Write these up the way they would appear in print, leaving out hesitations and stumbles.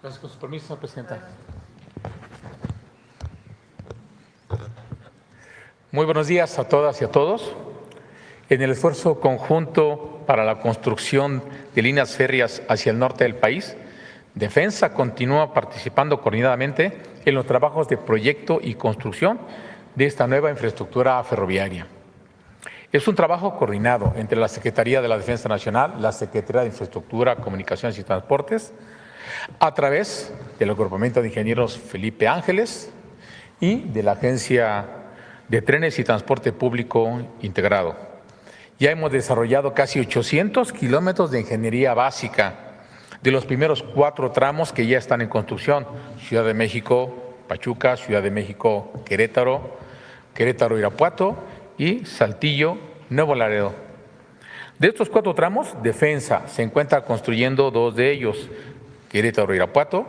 Gracias, con su permiso, señora presidenta. Muy buenos días a todas y a todos. En el esfuerzo conjunto para la construcción de líneas férreas hacia el norte del país, Defensa continúa participando coordinadamente en los trabajos de proyecto y construcción de esta nueva infraestructura ferroviaria. Es un trabajo coordinado entre la Secretaría de la Defensa Nacional, la Secretaría de Infraestructura, Comunicaciones y Transportes, a través del Agrupamiento de Ingenieros Felipe Ángeles y de la Agencia de Trenes y Transporte Público Integrado. Ya hemos desarrollado casi 800 kilómetros de ingeniería básica de los primeros 4 tramos que ya están en construcción: Ciudad de México, Pachuca, Ciudad de México, Querétaro, Querétaro-Irapuato y Saltillo, Nuevo Laredo. De estos 4 tramos, Defensa se encuentra construyendo 2 de ellos, Querétaro-Irapuato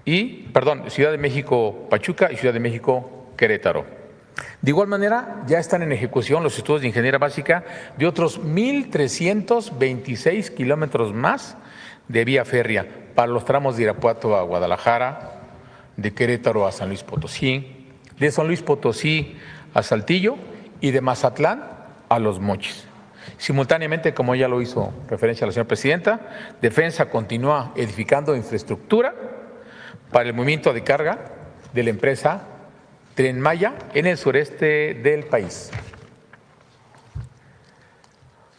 Ciudad de México, Pachuca y Ciudad de México, Querétaro. De igual manera, ya están en ejecución los estudios de ingeniería básica de otros 1,326 kilómetros más de vía férrea para los tramos de Irapuato a Guadalajara, de Querétaro a San Luis Potosí, de San Luis Potosí a Saltillo y de Mazatlán a Los Mochis. Simultáneamente, como ya lo hizo referencia la señora presidenta, Defensa continúa edificando infraestructura para el movimiento de carga de la empresa Tren Maya en el sureste del país.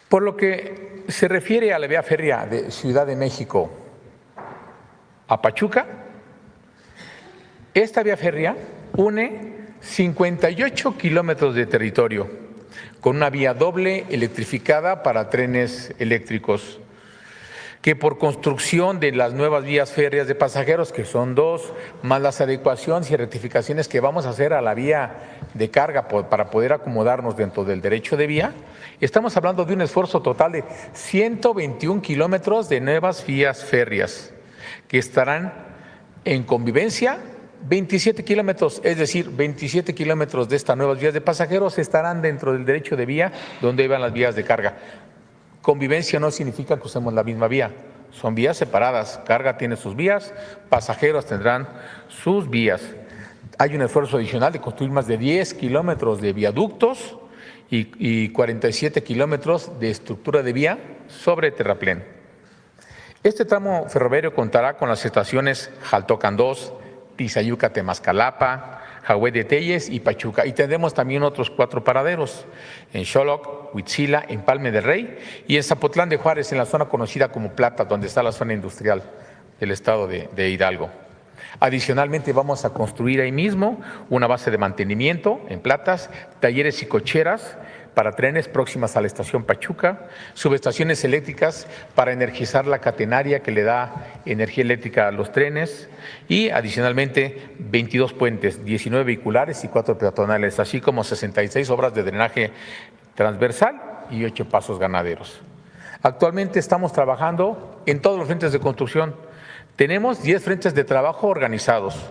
Por lo que se refiere a la vía férrea de Ciudad de México a Pachuca, esta vía férrea une 58 kilómetros de territorio con una vía doble electrificada para trenes eléctricos, que por construcción de las nuevas vías férreas de pasajeros, que son 2, más las adecuaciones y rectificaciones que vamos a hacer a la vía de carga para poder acomodarnos dentro del derecho de vía, estamos hablando de un esfuerzo total de 121 kilómetros de nuevas vías férreas que estarán en convivencia. 27 kilómetros, es decir, 27 kilómetros de estas nuevas vías de pasajeros estarán dentro del derecho de vía donde iban las vías de carga. Convivencia no significa que usemos la misma vía, son vías separadas. Carga tiene sus vías, pasajeros tendrán sus vías. Hay un esfuerzo adicional de construir más de 10 kilómetros de viaductos y 47 kilómetros de estructura de vía sobre terraplén. Este tramo ferroviario contará con las estaciones Jaltocan 2, Tizayuca-Temascalapa, Jahue de Telles y Pachuca. Y tendremos también otros 4 paraderos, en Xoloc, Huitzila, en Palme del Rey y en Zapotlán de Juárez, en la zona conocida como Plata, donde está la zona industrial del estado de Hidalgo. Adicionalmente, vamos a construir ahí mismo una base de mantenimiento en Platas, talleres y cocheras para trenes próximas a la estación Pachuca, subestaciones eléctricas para energizar la catenaria que le da energía eléctrica a los trenes y adicionalmente 22 puentes, 19 vehiculares y 4 peatonales, así como 66 obras de drenaje transversal y 8 pasos ganaderos. Actualmente estamos trabajando en todos los frentes de construcción. Tenemos 10 frentes de trabajo organizados,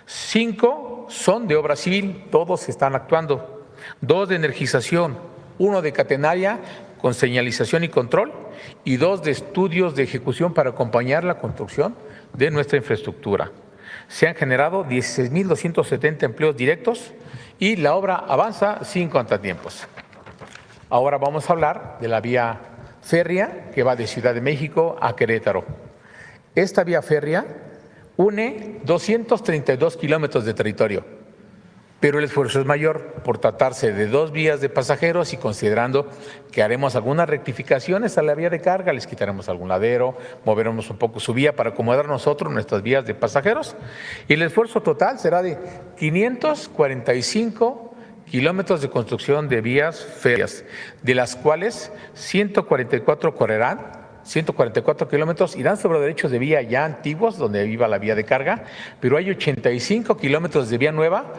5 son de obra civil, todos están actuando. 2 de energización, 1 de catenaria con señalización y control y 2 de estudios de ejecución para acompañar la construcción de nuestra infraestructura. Se han generado 16,270 empleos directos y la obra avanza sin contratiempos. Ahora vamos a hablar de la vía férrea que va de Ciudad de México a Querétaro. Esta vía férrea une 232 kilómetros de territorio, pero el esfuerzo es mayor por tratarse de 2 vías de pasajeros y considerando que haremos algunas rectificaciones a la vía de carga, les quitaremos algún ladero, moveremos un poco su vía para acomodar nosotros nuestras vías de pasajeros y el esfuerzo total será de 545 kilómetros de construcción de vías férreas, de las cuales 144 correrán. 144 kilómetros irán sobre derechos de vía ya antiguos, donde iba la vía de carga, pero hay 85 kilómetros de vía nueva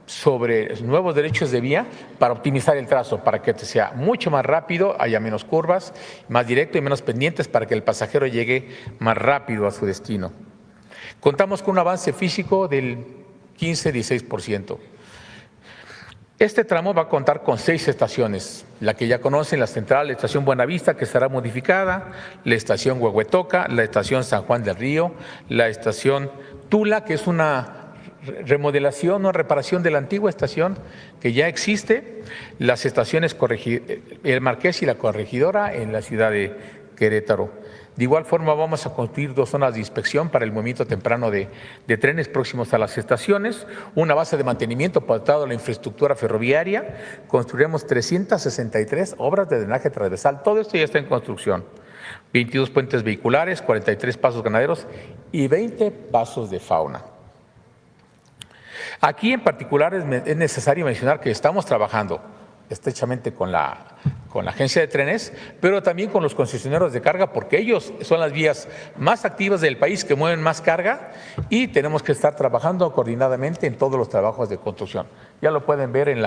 sobre nuevos derechos de vía para optimizar el trazo, para que sea mucho más rápido, haya menos curvas, más directo y menos pendientes para que el pasajero llegue más rápido a su destino. Contamos con un avance físico del 15-16%. Este tramo va a contar con 6 estaciones, la que ya conocen, la central, la estación Buenavista, que será modificada, la estación Huehuetoca, la estación San Juan del Río, la estación Tula, que es una remodelación o reparación de la antigua estación que ya existe, las estaciones El Marqués y la Corregidora en la ciudad de Querétaro. De igual forma, vamos a construir 2 zonas de inspección para el movimiento temprano de trenes próximos a las estaciones, una base de mantenimiento para toda la infraestructura ferroviaria, construiremos 363 obras de drenaje transversal, todo esto ya está en construcción, 22 puentes vehiculares, 43 pasos ganaderos y 20 pasos de fauna. Aquí en particular es necesario mencionar que estamos trabajando estrechamente con la agencia de trenes, pero también con los concesionarios de carga, porque ellos son las vías más activas del país que mueven más carga y tenemos que estar trabajando coordinadamente en todos los trabajos de construcción. Ya lo pueden ver en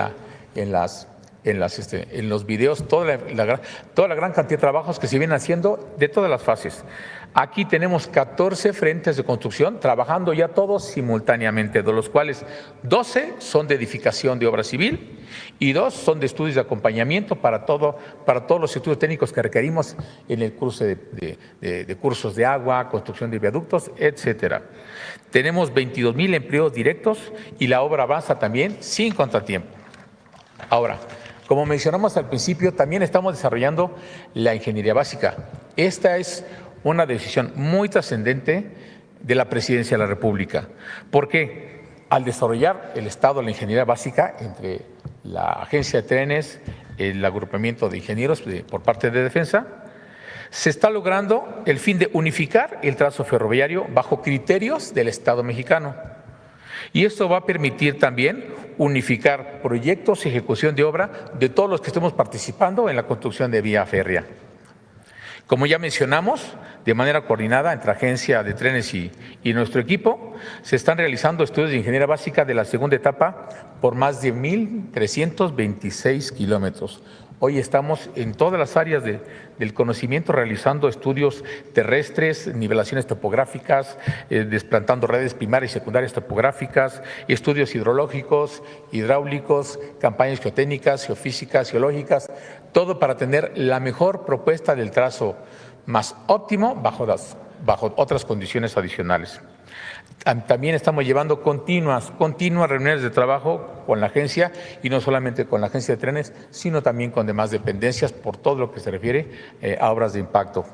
los videos, toda la gran cantidad de trabajos que se vienen haciendo de todas las fases. Aquí tenemos 14 frentes de construcción trabajando ya todos simultáneamente, de los cuales 12 son de edificación de obra civil y 2 son de estudios de acompañamiento para todos los estudios técnicos que requerimos en el curso de cursos de agua, construcción de viaductos, etcétera. Tenemos 22,000 empleos directos y la obra avanza también sin contratiempo. Ahora, como mencionamos al principio, también estamos desarrollando la ingeniería básica. Esta es una decisión muy trascendente de la Presidencia de la República, porque al desarrollar el Estado la ingeniería básica entre la Agencia de Trenes, el agrupamiento de ingenieros por parte de Defensa, se está logrando el fin de unificar el trazo ferroviario bajo criterios del Estado mexicano. Y esto va a permitir también unificar proyectos y ejecución de obra de todos los que estemos participando en la construcción de vía férrea. Como ya mencionamos, de manera coordinada entre Agencia de Trenes y nuestro equipo, se están realizando estudios de ingeniería básica de la segunda etapa por más de 1,326 kilómetros. Hoy estamos en todas las áreas del conocimiento realizando estudios terrestres, nivelaciones topográficas, desplantando redes primarias y secundarias topográficas, estudios hidrológicos, hidráulicos, campañas geotécnicas, geofísicas, geológicas, todo para tener la mejor propuesta del trazo más óptimo bajo otras condiciones adicionales. También estamos llevando continuas reuniones de trabajo con la agencia y no solamente con la agencia de trenes, sino también con demás dependencias por todo lo que se refiere a obras de impacto.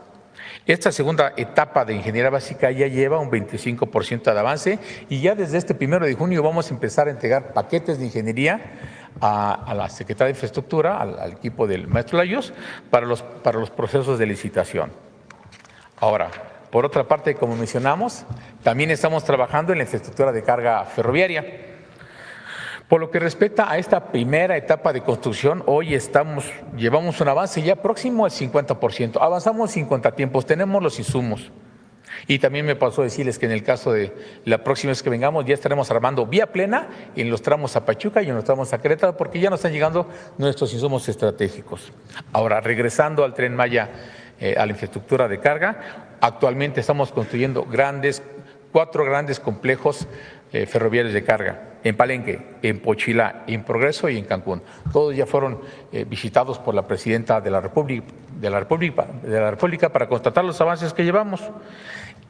Esta segunda etapa de ingeniería básica ya lleva un 25% de avance y ya desde este 1 de junio vamos a empezar a entregar paquetes de ingeniería a la Secretaría de Infraestructura, al equipo del maestro Layos, para los procesos de licitación. Ahora, por otra parte, como mencionamos, también estamos trabajando en la infraestructura de carga ferroviaria. Por lo que respecta a esta primera etapa de construcción, hoy llevamos un avance ya próximo al 50%. Avanzamos sin contratiempos, tenemos los insumos. Y también me pasó decirles que en el caso de la próxima vez que vengamos ya estaremos armando vía plena en los tramos a Pachuca y en los tramos a Querétaro porque ya nos están llegando nuestros insumos estratégicos. Ahora, regresando al Tren Maya, a la infraestructura de carga, actualmente estamos construyendo 4 grandes complejos ferroviarios de carga en Palenque, en Pochilá, en Progreso y en Cancún. Todos ya fueron visitados por la Presidenta de la República para constatar los avances que llevamos.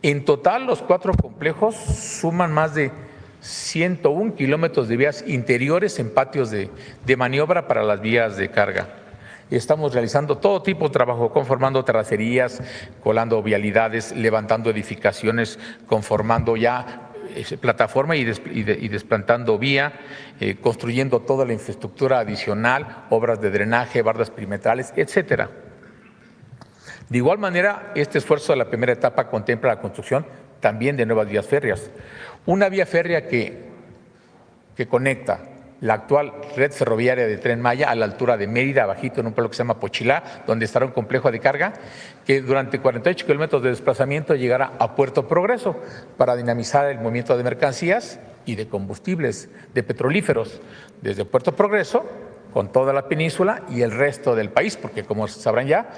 En total, los 4 complejos suman más de 101 kilómetros de vías interiores en patios de maniobra para las vías de carga. Estamos realizando todo tipo de trabajo, conformando terracerías, colando vialidades, levantando edificaciones, conformando ya plataforma y desplantando vía, construyendo toda la infraestructura adicional, obras de drenaje, bardas perimetrales, etcétera. De igual manera, este esfuerzo de la primera etapa contempla la construcción también de nuevas vías férreas. Una vía férrea que conecta la actual red ferroviaria de Tren Maya a la altura de Mérida, abajito en un pueblo que se llama Pochilá, donde estará un complejo de carga, que durante 48 kilómetros de desplazamiento llegará a Puerto Progreso para dinamizar el movimiento de mercancías y de combustibles, de petrolíferos, desde Puerto Progreso, con toda la península y el resto del país, porque como sabrán ya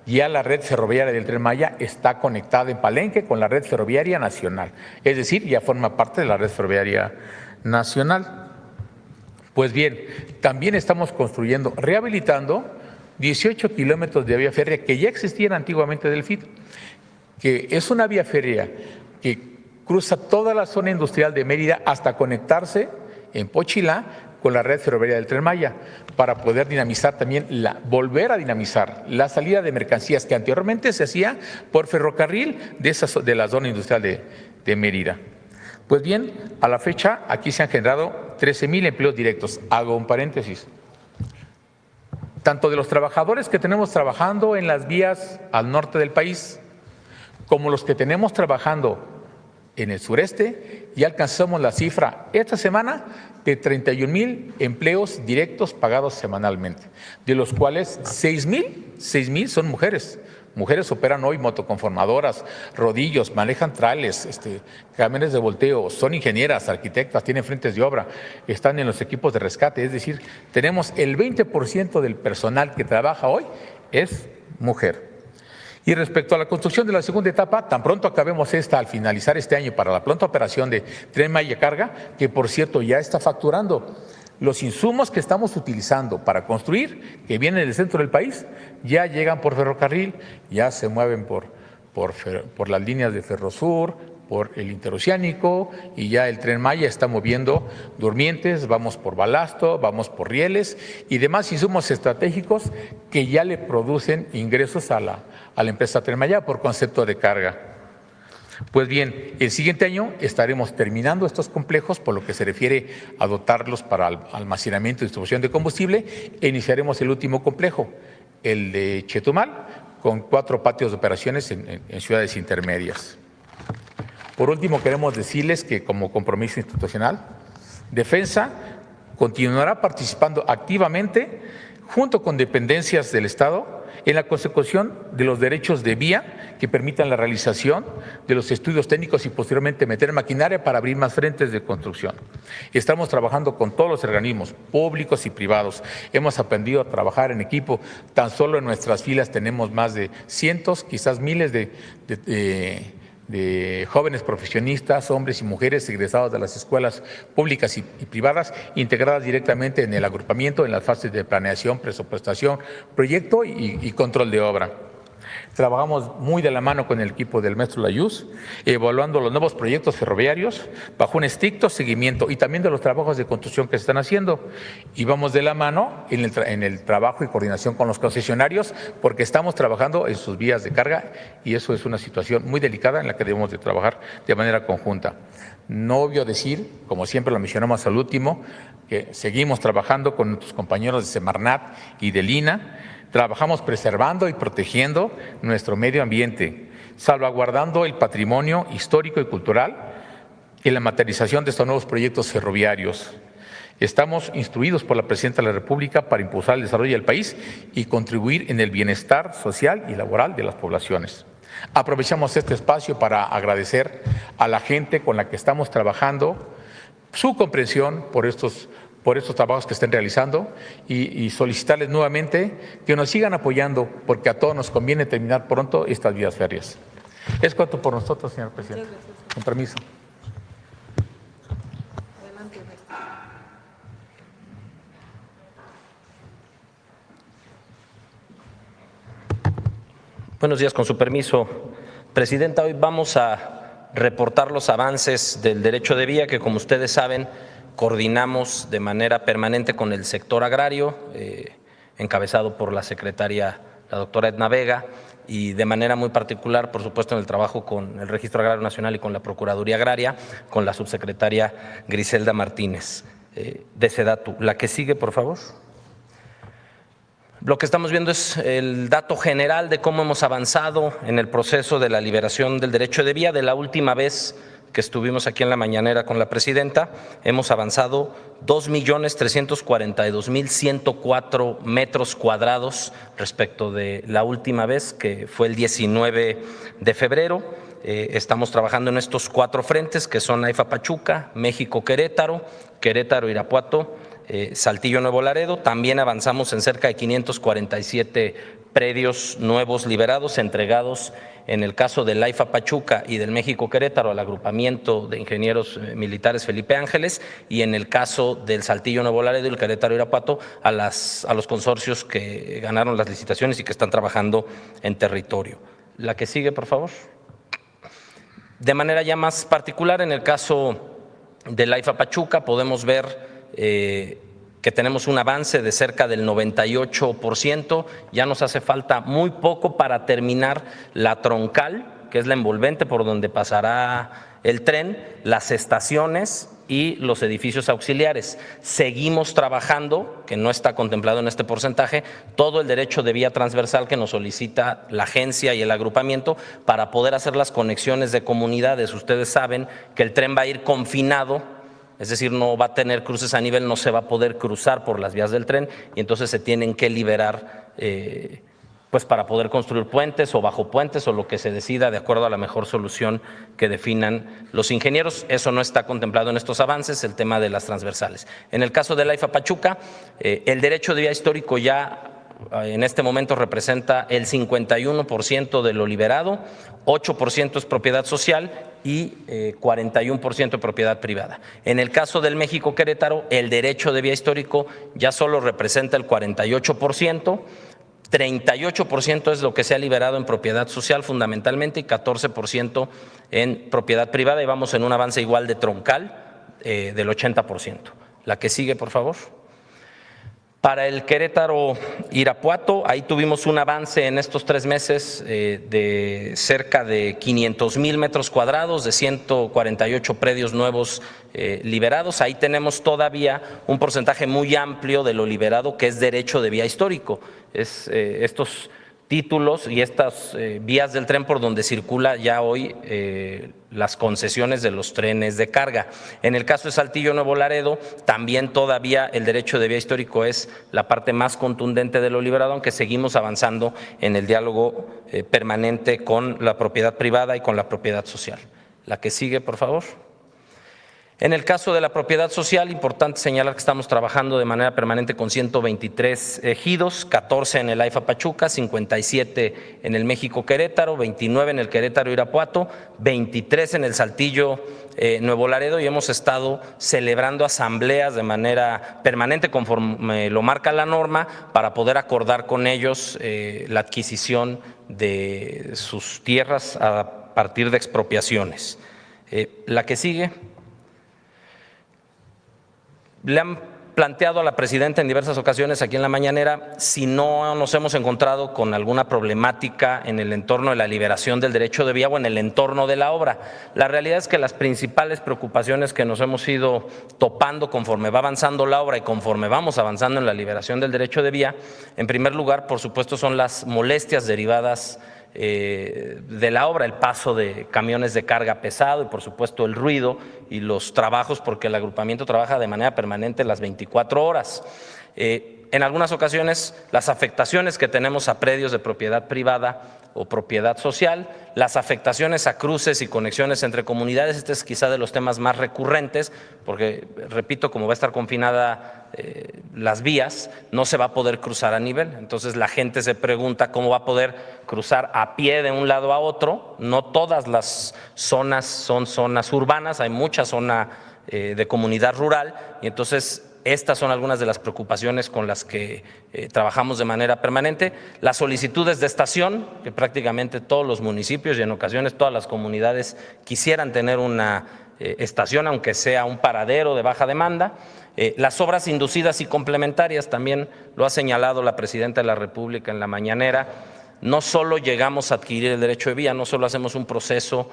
la red ferroviaria del Tren Maya está conectada en Palenque con la red ferroviaria nacional, es decir, ya forma parte de la red ferroviaria nacional. Pues bien, también estamos construyendo, rehabilitando 18 kilómetros de vía férrea que ya existían antiguamente del FIT, que es una vía férrea que cruza toda la zona industrial de Mérida hasta conectarse en Pochilá con la red ferroviaria del Tren Maya, para poder dinamizar también, volver a dinamizar la salida de mercancías que anteriormente se hacía por ferrocarril de la zona industrial de Mérida. Pues bien, a la fecha aquí se han generado 13,000 empleos directos. Hago un paréntesis. Tanto de los trabajadores que tenemos trabajando en las vías al norte del país, como los que tenemos trabajando en el sureste, ya alcanzamos la cifra esta semana de 31,000 empleos directos pagados semanalmente, de los cuales 6,000 son mujeres. Mujeres operan hoy motoconformadoras, rodillos, manejan trales, camiones de volteo, son ingenieras, arquitectas, tienen frentes de obra, están en los equipos de rescate. Es decir, tenemos el 20% del personal que trabaja hoy es mujer. Y respecto a la construcción de la segunda etapa, tan pronto acabemos al finalizar este año para la pronta operación de Tren Maya Carga, que por cierto ya está facturando. Los insumos que estamos utilizando para construir, que vienen del centro del país, ya llegan por ferrocarril, ya se mueven por las líneas de Ferrosur, por el interoceánico, y ya el Tren Maya está moviendo durmientes, vamos por balasto, vamos por rieles y demás insumos estratégicos que ya le producen ingresos a la empresa Tren Maya por concepto de carga. Pues bien, el siguiente año estaremos terminando estos complejos por lo que se refiere a dotarlos para almacenamiento y distribución de combustible e iniciaremos el último complejo, el de Chetumal, con 4 patios de operaciones en ciudades intermedias. Por último, queremos decirles que como compromiso institucional, Defensa continuará participando activamente junto con dependencias del Estado en la consecución de los derechos de vía que permitan la realización de los estudios técnicos y posteriormente meter maquinaria para abrir más frentes de construcción. Estamos trabajando con todos los organismos públicos y privados. Hemos aprendido a trabajar en equipo. Tan solo en nuestras filas tenemos más de cientos, quizás miles de jóvenes profesionistas, hombres y mujeres egresados de las escuelas públicas y privadas, integradas directamente en el agrupamiento en las fases de planeación, presupuestación, proyecto y control de obra. Trabajamos muy de la mano con el equipo del maestro Layuz, evaluando los nuevos proyectos ferroviarios bajo un estricto seguimiento y también de los trabajos de construcción que se están haciendo. Y vamos de la mano en el trabajo y coordinación con los concesionarios porque estamos trabajando en sus vías de carga y eso es una situación muy delicada en la que debemos de trabajar de manera conjunta. No obvio decir, como siempre lo mencionamos al último, que seguimos trabajando con nuestros compañeros de Semarnat y de Lina. Trabajamos preservando y protegiendo nuestro medio ambiente, salvaguardando el patrimonio histórico y cultural y la materialización de estos nuevos proyectos ferroviarios. Estamos instruidos por la Presidenta de la República para impulsar el desarrollo del país y contribuir en el bienestar social y laboral de las poblaciones. Aprovechamos este espacio para agradecer a la gente con la que estamos trabajando su comprensión por estos trabajos que estén realizando y solicitarles nuevamente que nos sigan apoyando porque a todos nos conviene terminar pronto estas vías férreas. Es cuanto por nosotros, señor presidente. Con permiso. Buenos días, con su permiso, presidenta. Hoy vamos a reportar los avances del derecho de vía que, como ustedes saben, coordinamos de manera permanente con el sector agrario, encabezado por la secretaria, la doctora Edna Vega, y de manera muy particular, por supuesto, en el trabajo con el Registro Agrario Nacional y con la Procuraduría Agraria, con la subsecretaria Griselda Martínez de SEDATU. La que sigue, por favor. Lo que estamos viendo es el dato general de cómo hemos avanzado en el proceso de la liberación del derecho de vía. De la última vez que estuvimos aquí en la mañanera con la presidenta, hemos avanzado 2,342,104 metros cuadrados respecto de la última vez, que fue el 19 de febrero. Estamos trabajando en estos 4 frentes, que son AIFA Pachuca, México Querétaro, Querétaro Irapuato, Saltillo Nuevo Laredo. También avanzamos en cerca de 547 predios nuevos liberados, entregados en el caso del AIFA Pachuca y del México Querétaro al agrupamiento de ingenieros militares Felipe Ángeles, y en el caso del Saltillo Nuevo Laredo y el Querétaro Irapuato a los consorcios que ganaron las licitaciones y que están trabajando en territorio. La que sigue, por favor. De manera ya más particular, en el caso del AIFA Pachuca podemos ver que tenemos un avance de cerca del 98%, ya nos hace falta muy poco para terminar la troncal, que es la envolvente por donde pasará el tren, las estaciones y los edificios auxiliares. Seguimos trabajando, que no está contemplado en este porcentaje, todo el derecho de vía transversal que nos solicita la agencia y el agrupamiento para poder hacer las conexiones de comunidades. Ustedes saben que el tren va a ir confinado, es decir, no va a tener cruces a nivel, no se va a poder cruzar por las vías del tren y entonces se tienen que liberar pues para poder construir puentes o bajo puentes o lo que se decida de acuerdo a la mejor solución que definan los ingenieros. Eso no está contemplado en estos avances, el tema de las transversales. En el caso del AIFA Pachuca, el derecho de vía histórico ya en este momento representa el 51% de lo liberado, 8% es propiedad social y 41% propiedad privada. En el caso del México Querétaro, el derecho de vía histórico ya solo representa el 48%, 38% es lo que se ha liberado en propiedad social fundamentalmente y 14% en propiedad privada, y vamos en un avance igual de troncal del 80%. La que sigue, por favor. Para el Querétaro Irapuato, ahí tuvimos un avance en estos 3 meses de cerca de 500,000 metros cuadrados, de 148 predios nuevos liberados. Ahí tenemos todavía un porcentaje muy amplio de lo liberado que es derecho de vía histórico. Estos títulos y estas vías del tren por donde circula ya hoy las concesiones de los trenes de carga. En el caso de Saltillo Nuevo Laredo, también todavía el derecho de vía histórico es la parte más contundente de lo liberado, aunque seguimos avanzando en el diálogo permanente con la propiedad privada y con la propiedad social. La que sigue, por favor. En el caso de la propiedad social, importante señalar que estamos trabajando de manera permanente con 123 ejidos, 14 en el AIFA Pachuca, 57 en el México Querétaro, 29 en el Querétaro Irapuato, 23 en el Saltillo Nuevo Laredo, y hemos estado celebrando asambleas de manera permanente conforme lo marca la norma para poder acordar con ellos la adquisición de sus tierras a partir de expropiaciones. La que sigue. Le han planteado a la presidenta en diversas ocasiones aquí en la mañanera si no nos hemos encontrado con alguna problemática en el entorno de la liberación del derecho de vía o en el entorno de la obra. La realidad es que las principales preocupaciones que nos hemos ido topando conforme va avanzando la obra y conforme vamos avanzando en la liberación del derecho de vía, en primer lugar, por supuesto, son las molestias derivadas de la obra, el paso de camiones de carga pesado y por supuesto el ruido y los trabajos, porque el agrupamiento trabaja de manera permanente las 24 horas. En algunas ocasiones las afectaciones que tenemos a predios de propiedad privada o propiedad social, las afectaciones a cruces y conexiones entre comunidades, este es quizá de los temas más recurrentes, porque repito, como va a estar confinada las vías, no se va a poder cruzar a nivel, entonces la gente se pregunta cómo va a poder cruzar a pie de un lado a otro. No todas las zonas son zonas urbanas, hay mucha zona de comunidad rural, y entonces estas son algunas de las preocupaciones con las que trabajamos de manera permanente. Las solicitudes de estación, que prácticamente todos los municipios y en ocasiones todas las comunidades quisieran tener una estación, aunque sea un paradero de baja demanda. Las obras inducidas y complementarias, también lo ha señalado la presidenta de la República en la mañanera. No solo llegamos a adquirir el derecho de vía, no solo hacemos un proceso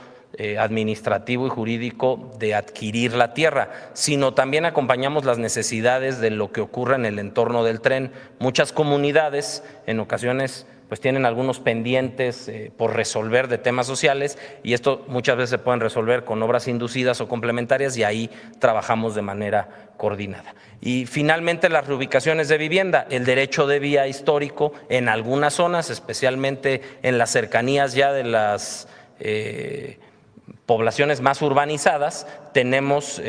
administrativo y jurídico de adquirir la tierra, sino también acompañamos las necesidades de lo que ocurre en el entorno del tren. Muchas comunidades en ocasiones pues tienen algunos pendientes por resolver de temas sociales, y esto muchas veces se pueden resolver con obras inducidas o complementarias, y ahí trabajamos de manera coordinada. Y finalmente las reubicaciones de vivienda, el derecho de vía histórico en algunas zonas, especialmente en las cercanías ya de las poblaciones más urbanizadas, tenemos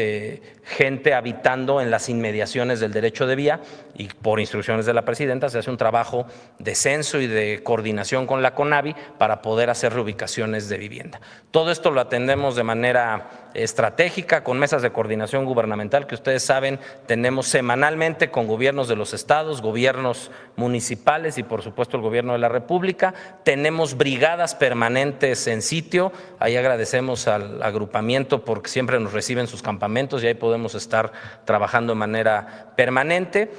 gente habitando en las inmediaciones del derecho de vía y por instrucciones de la presidenta se hace un trabajo de censo y de coordinación con la CONAVI para poder hacer reubicaciones de vivienda. Todo esto lo atendemos de manera estratégica con mesas de coordinación gubernamental que ustedes saben tenemos semanalmente con gobiernos de los estados, gobiernos municipales y por supuesto el gobierno de la República. Tenemos brigadas permanentes en sitio, ahí agradecemos al agrupamiento porque siempre nos reciben sus campamentos y ahí podemos estar trabajando de manera permanente.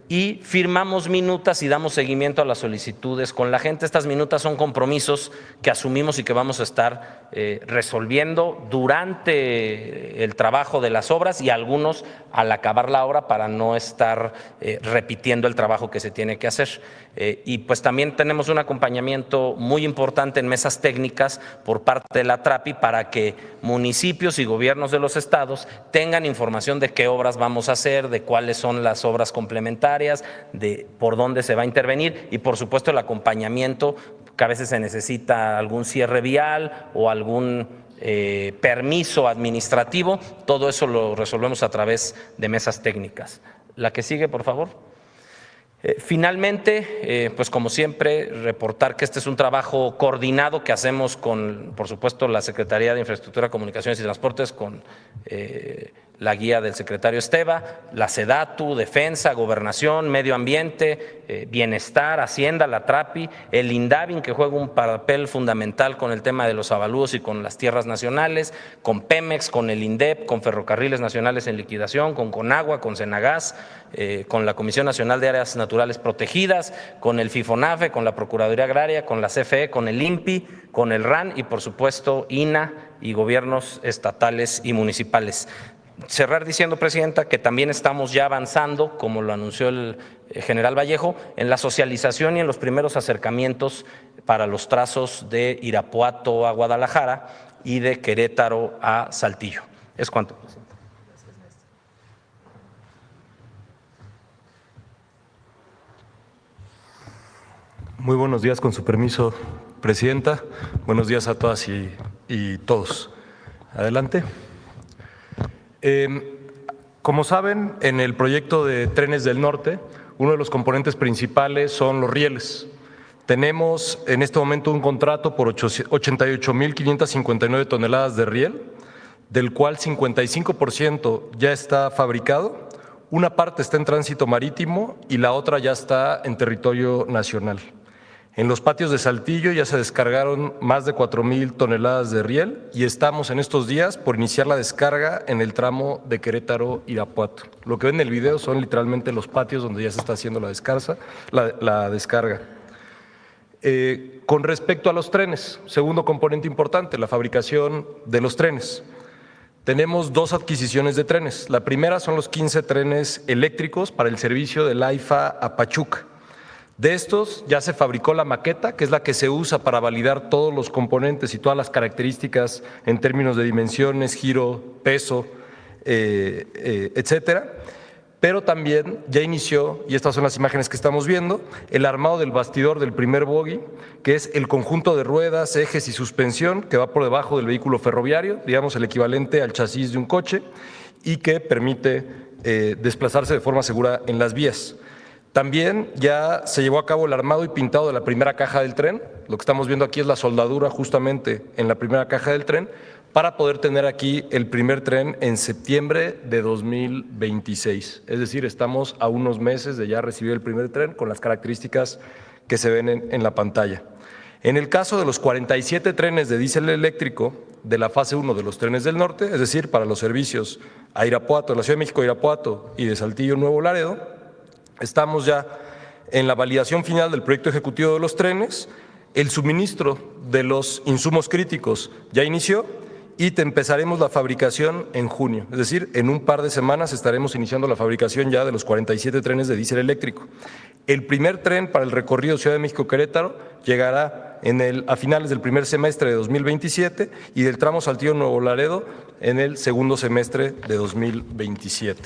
Y firmamos minutas y damos seguimiento a las solicitudes con la gente. Estas minutas son compromisos que asumimos y que vamos a estar resolviendo durante el trabajo de las obras y algunos al acabar la obra para no estar repitiendo el trabajo que se tiene que hacer. Y pues también tenemos un acompañamiento muy importante en mesas técnicas por parte de la TRAPI para que municipios y gobiernos de los estados tengan información de qué obras vamos a hacer, de cuáles son las obras complementarias, de por dónde se va a intervenir y por supuesto el acompañamiento que a veces se necesita algún cierre vial o algún permiso administrativo, todo eso lo resolvemos a través de mesas técnicas. La que sigue, por favor. Finalmente, pues como siempre, reportar que este es un trabajo coordinado que hacemos con, por supuesto, la Secretaría de Infraestructura, Comunicaciones y Transportes, con la guía del secretario Esteva, la SEDATU, Defensa, Gobernación, Medio Ambiente, Bienestar, Hacienda, la TRAPI, el INDAVIN, que juega un papel fundamental con el tema de los avalúos y con las tierras nacionales, con Pemex, con el INDEP, con Ferrocarriles Nacionales en liquidación, con Conagua, con Senagas, con la Comisión Nacional de Áreas Naturales Protegidas, con el FIFONAFE, con la Procuraduría Agraria, con la CFE, con el INPI, con el RAN y por supuesto INA y gobiernos estatales y municipales. Cerrar diciendo, Presidenta, que también estamos ya avanzando, como lo anunció el general Vallejo, en la socialización y en los primeros acercamientos para los trazos de Irapuato a Guadalajara y de Querétaro a Saltillo. Es cuanto, Presidenta. Muy buenos días, con su permiso, Presidenta. Buenos días a todas y todos. Adelante. Como saben, en el proyecto de Trenes del Norte, uno de los componentes principales son los rieles. Tenemos en este momento un contrato por 88.559 toneladas de riel, del cual 55% ya está fabricado, una parte está en tránsito marítimo y la otra ya está en territorio nacional. En los patios de Saltillo ya se descargaron más de 4,000 toneladas de riel y estamos en estos días por iniciar la descarga en el tramo de Querétaro-Irapuato. Lo que ven en el video son literalmente los patios donde ya se está haciendo la descarga. Con respecto a los trenes, segundo componente importante, la fabricación de los trenes. Tenemos dos adquisiciones de trenes. La primera son los 15 trenes eléctricos para el servicio del AIFA a Pachuca. De estos ya se fabricó la maqueta, que es la que se usa para validar todos los componentes y todas las características en términos de dimensiones, giro, peso, etcétera. Pero también ya inició, y estas son las imágenes que estamos viendo, el armado del bastidor del primer bogie, que es el conjunto de ruedas, ejes y suspensión que va por debajo del vehículo ferroviario, digamos el equivalente al chasis de un coche, y que permite desplazarse de forma segura en las vías. También ya se llevó a cabo el armado y pintado de la primera caja del tren. Lo que estamos viendo aquí es la soldadura justamente en la primera caja del tren para poder tener aquí el primer tren en septiembre de 2026. Es decir, estamos a unos meses de ya recibir el primer tren con las características que se ven en la pantalla. En el caso de los 47 trenes de diésel eléctrico de la fase 1 de los trenes del norte, es decir, para los servicios a Irapuato, de la Ciudad de México a Irapuato y de Saltillo Nuevo Laredo, estamos ya en la validación final del proyecto ejecutivo de los trenes, el suministro de los insumos críticos ya inició y empezaremos la fabricación en junio, es decir, en un par de semanas estaremos iniciando la fabricación ya de los 47 trenes de diésel eléctrico. El primer tren para el recorrido Ciudad de México-Querétaro llegará a finales del primer semestre de 2027 y del tramo Saltillo Nuevo Laredo en el segundo semestre de 2027.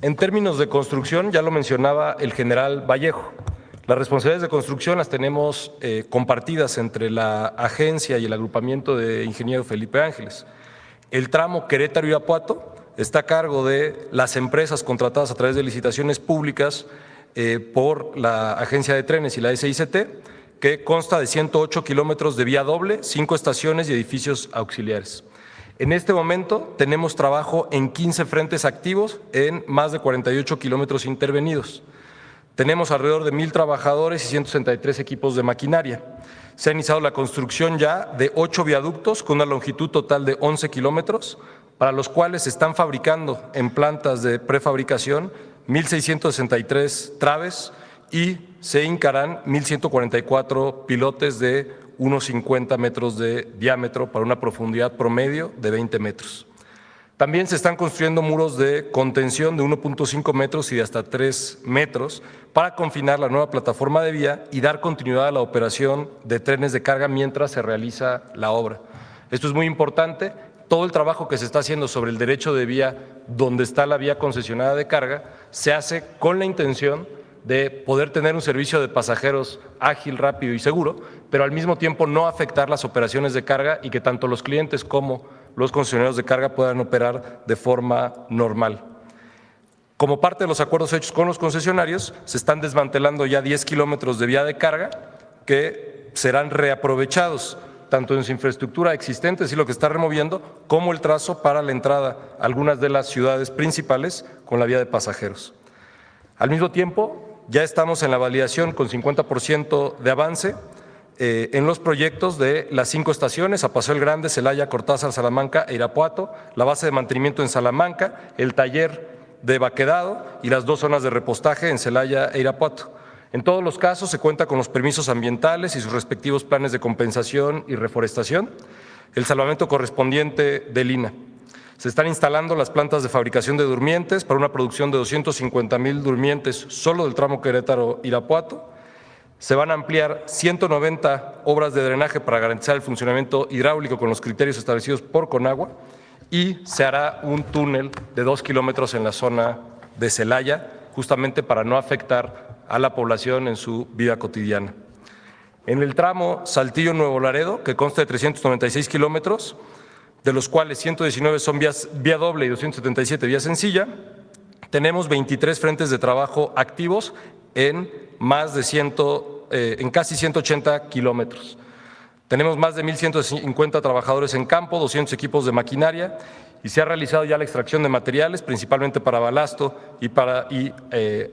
En términos de construcción, ya lo mencionaba el general Vallejo, Las responsabilidades de construcción las tenemos compartidas entre la agencia y el agrupamiento de ingeniero Felipe Ángeles. El tramo Querétaro-Irapuato está a cargo de las empresas contratadas a través de licitaciones públicas por la Agencia de Trenes y la SICT, que consta de 108 kilómetros de vía doble, 5 estaciones y edificios auxiliares. En este momento tenemos trabajo en 15 frentes activos en más de 48 kilómetros intervenidos. Tenemos alrededor de 1,000 trabajadores y 163 equipos de maquinaria. Se ha iniciado la construcción ya de 8 viaductos con una longitud total de 11 kilómetros, para los cuales se están fabricando en plantas de prefabricación 1,663 traves y se hincarán 1,144 pilotes de unos 50 metros de diámetro para una profundidad promedio de 20 metros. También se están construyendo muros de contención de 1,5 metros y de hasta 3 metros para confinar la nueva plataforma de vía y dar continuidad a la operación de trenes de carga mientras se realiza la obra. Esto es muy importante. Todo el trabajo que se está haciendo sobre el derecho de vía, donde está la vía concesionada de carga, se hace con la intención de poder tener un servicio de pasajeros ágil, rápido y seguro, pero al mismo tiempo no afectar las operaciones de carga y que tanto los clientes como los concesionarios de carga puedan operar de forma normal. Como parte de los acuerdos hechos con los concesionarios, se están desmantelando ya 10 kilómetros de vía de carga que serán reaprovechados, tanto en su infraestructura existente, es decir, lo que está removiendo, como el trazo para la entrada a algunas de las ciudades principales con la vía de pasajeros. Al mismo tiempo, ya estamos en la validación con 50% de avance en los proyectos de las 5 estaciones, a Paseo el Grande, Celaya, Cortázar, Salamanca e Irapuato, la base de mantenimiento en Salamanca, el taller de baquedado y las 2 zonas de repostaje en Celaya e Irapuato. En todos los casos se cuenta con los permisos ambientales y sus respectivos planes de compensación y reforestación, el salvamento correspondiente del INA. Se están instalando las plantas de fabricación de durmientes para una producción de 250,000 durmientes solo del tramo Querétaro-Irapuato. Se van a ampliar 190 obras de drenaje para garantizar el funcionamiento hidráulico con los criterios establecidos por Conagua y se hará un túnel de 2 kilómetros en la zona de Celaya, justamente para no afectar a la población en su vida cotidiana. En el tramo Saltillo-Nuevo Laredo, que consta de 396 kilómetros, de los cuales 119 son vía doble y 277 vía sencilla, tenemos 23 frentes de trabajo activos en casi 180 kilómetros. Tenemos más de 1,150 trabajadores en campo, 200 equipos de maquinaria y se ha realizado ya la extracción de materiales, principalmente para balasto y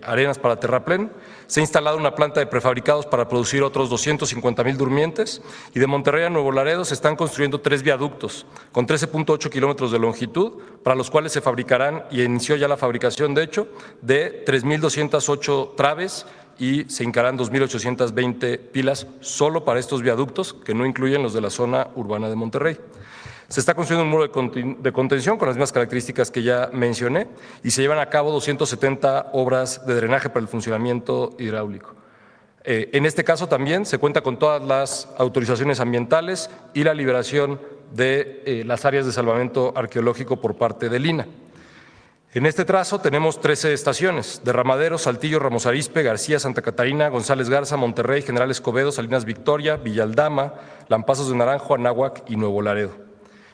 arenas para terraplén. Se ha instalado una planta de prefabricados para producir otros 250,000 durmientes y de Monterrey a Nuevo Laredo se están construyendo 3 viaductos con 13,8 kilómetros de longitud, para los cuales se fabricarán, y inició ya la fabricación de hecho, de 3,208 traves y se hincarán 2,820 pilas solo para estos viaductos, que no incluyen los de la zona urbana de Monterrey. Se está construyendo un muro de contención con las mismas características que ya mencioné y se llevan a cabo 270 obras de drenaje para el funcionamiento hidráulico. En este caso también se cuenta con todas las autorizaciones ambientales y la liberación de las áreas de salvamento arqueológico por parte del INA. En este trazo tenemos 13 estaciones: Derramadero, Saltillo, Ramos Arizpe, García, Santa Catarina, González Garza, Monterrey, General Escobedo, Salinas Victoria, Villaldama, Lampazos de Naranjo, Anáhuac y Nuevo Laredo.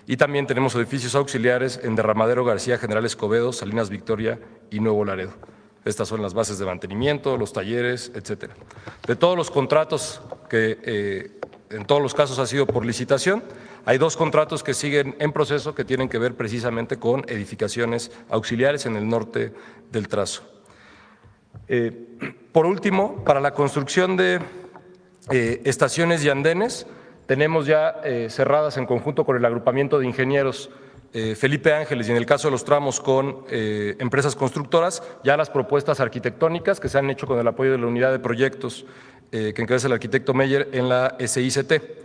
Y también tenemos edificios auxiliares en Derramadero, García, General Escobedo, Salinas Victoria y Nuevo Laredo. Estas son las bases de mantenimiento, los talleres, etcétera. De todos los contratos que en todos los casos ha sido por licitación, hay 2 contratos que siguen en proceso que tienen que ver precisamente con edificaciones auxiliares en el norte del trazo. Por último, para la construcción de estaciones y andenes, tenemos ya cerradas en conjunto con el agrupamiento de ingenieros Felipe Ángeles y en el caso de los tramos con empresas constructoras, ya las propuestas arquitectónicas que se han hecho con el apoyo de la unidad de proyectos que encabeza el arquitecto Meyer en la SICT.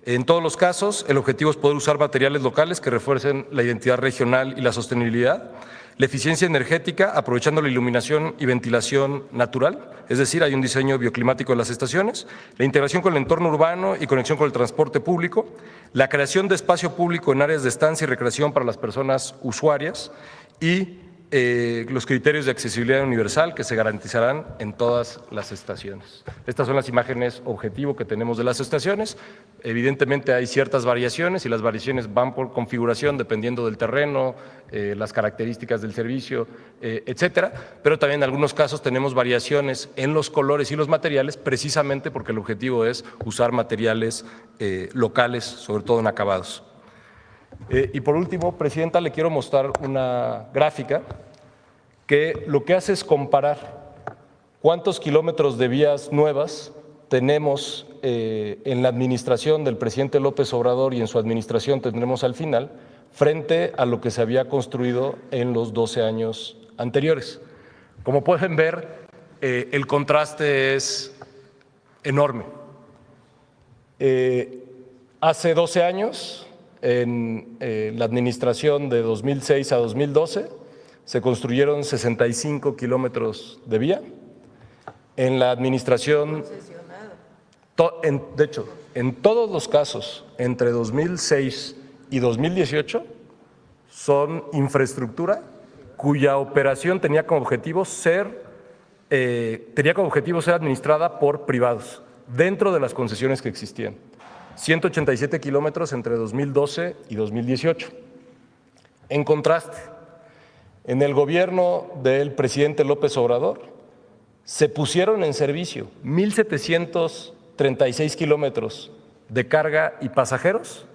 En todos los casos, el objetivo es poder usar materiales locales que refuercen la identidad regional y la sostenibilidad, la eficiencia energética, aprovechando la iluminación y ventilación natural, es decir, hay un diseño bioclimático de las estaciones, la integración con el entorno urbano y conexión con el transporte público, la creación de espacio público en áreas de estancia y recreación para las personas usuarias y los criterios de accesibilidad universal que se garantizarán en todas las estaciones. Estas son las imágenes objetivo que tenemos de las estaciones. Evidentemente hay ciertas variaciones y las variaciones van por configuración dependiendo del terreno, las características del servicio, etcétera, pero también en algunos casos tenemos variaciones en los colores y los materiales precisamente porque el objetivo es usar materiales locales, sobre todo en acabados. Y por último, Presidenta, le quiero mostrar una gráfica que lo que hace es comparar cuántos kilómetros de vías nuevas tenemos en la administración del presidente López Obrador y en su administración tendremos al final, frente a lo que se había construido en los 12 años anteriores. Como pueden ver, el contraste es enorme. Hace 12 años, en la administración de 2006 a 2012, se construyeron 65 kilómetros de vía. En la administración, de hecho, en todos los casos, entre 2006 y 2018, son infraestructura cuya operación tenía como objetivo ser administrada por privados, dentro de las concesiones que existían. 187 kilómetros entre 2012 y 2018. En contraste, en el gobierno del presidente López Obrador se pusieron en servicio 1,736 kilómetros de carga y pasajeros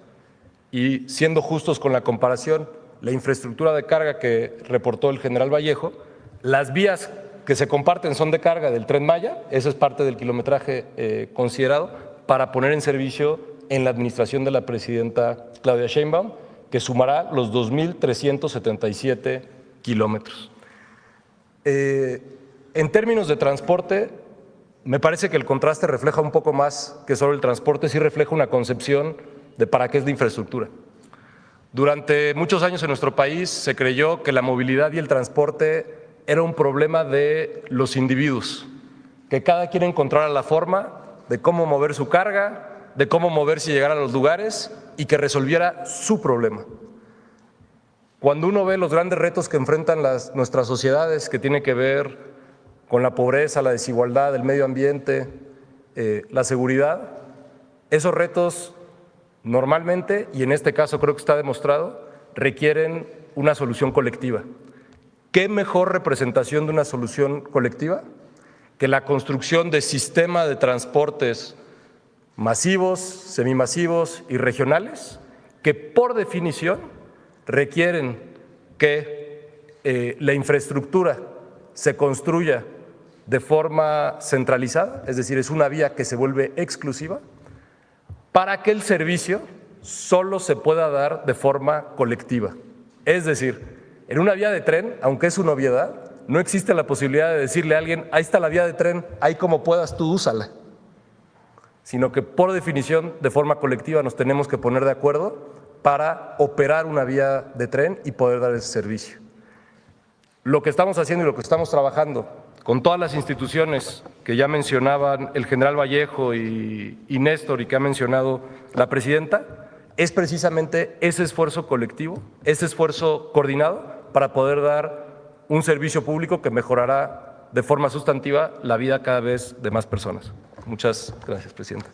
y, siendo justos con la comparación, la infraestructura de carga que reportó el general Vallejo, las vías que se comparten son de carga del Tren Maya, eso es parte del kilometraje considerado para poner en servicio en la administración de la presidenta Claudia Sheinbaum, que sumará los 2,377 kilómetros. En términos de transporte, me parece que el contraste refleja un poco más que solo el transporte, sí refleja una concepción de para qué es la infraestructura. Durante muchos años en nuestro país se creyó que la movilidad y el transporte era un problema de los individuos, que cada quien encontrara la forma de cómo mover su carga, de cómo moverse y llegar a los lugares y que resolviera su problema. Cuando uno ve los grandes retos que enfrentan nuestras sociedades, que tienen que ver con la pobreza, la desigualdad, el medio ambiente, la seguridad, esos retos normalmente, y en este caso creo que está demostrado, requieren una solución colectiva. ¿Qué mejor representación de una solución colectiva que la construcción de sistema de transportes masivos, semimasivos y regionales que por definición requieren que la infraestructura se construya de forma centralizada, es decir, es una vía que se vuelve exclusiva, para que el servicio solo se pueda dar de forma colectiva. Es decir, en una vía de tren, aunque es una obviedad, no existe la posibilidad de decirle a alguien, ahí está la vía de tren, ahí como puedas tú úsala, sino que por definición, de forma colectiva, nos tenemos que poner de acuerdo para operar una vía de tren y poder dar ese servicio. Lo que estamos haciendo y lo que estamos trabajando con todas las instituciones que ya mencionaban el general Vallejo y Néstor y que ha mencionado la presidenta, es precisamente ese esfuerzo colectivo, ese esfuerzo coordinado para poder dar un servicio público que mejorará de forma sustantiva la vida cada vez de más personas. Muchas gracias, Presidenta.